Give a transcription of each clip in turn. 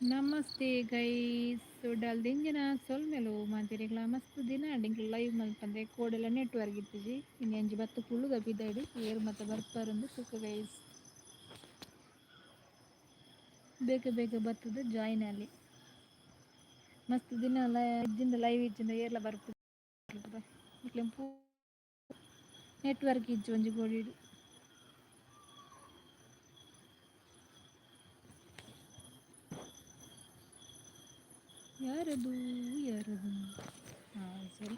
नमस्ते guys so डाल देंगे ना सोल मेलो मांतेरे क्ला मस्त दिना डिंक लाइव मल पंदे कोडला नेटवर्क इत्तीजी इंगेंजी बत्त फुल्ಲು गबिदाडी ಏರ್ ಮತ್ತೆ ಬರ್ಪಾರಂದು ಸುಖ ಗೈಸ್ ಬೇಗ ಬೇಗ ಬರ್ತದೆ ಜಾಯಿನ್ ಅಲ್ಲಿ ಮಸ್ತ್ ದಿನ ಇದ್ದಿಂದ ಲೈವ್ ಇಜ್ಜಿಂದ ಏರ್ಲ ಬರ್ತದೆ ನೆಟ್ವರ್ಕ್ ಇಜ್ಜು ಒಂಜಿ ಗೋಡಿಡು ಯಾರದು ಯಾರದು ಹಾಂ ಸರಿ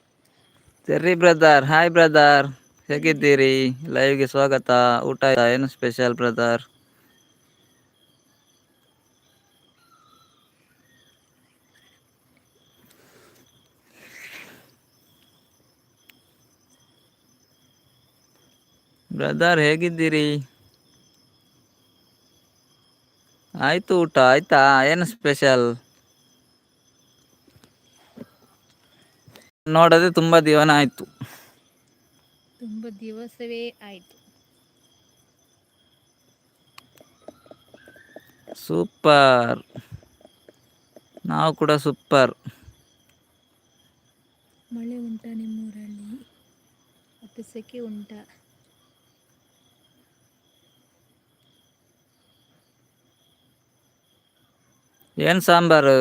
ಸರಿ ಬ್ರದರ್, ಹಾಯ್ ಬ್ರದರ್, ಹೇಗಿದ್ದೀರಿ? ಲೈವ್ಗೆ ಸ್ವಾಗತ. ಊಟ ಆಯ್ತಾ? ಏನು ಸ್ಪೆಷಲ್ ಬ್ರದರ್? ಬ್ರದರ್ ಹೇಗಿದ್ದೀರಿ? ಆಯ್ತು, ಊಟ ಆಯ್ತಾ? ಏನು ಸ್ಪೆಷಲ್? ನೋಡದೆ ತುಂಬಾ ದಿವನ ಆಯ್ತು. ತುಂಬ ದಿವಸವೇ ಆಯಿತು. ಸೂಪರ್, ನಾವು ಕೂಡ ಸೂಪರ್. ಮಳೆ ಉಂಟಾ ನಿಮ್ಮೂರಲ್ಲಿ? ಮತ್ತು ಸೆಕೆ ಉಂಟಾ? ಏನು ಸಾಂಬಾರು?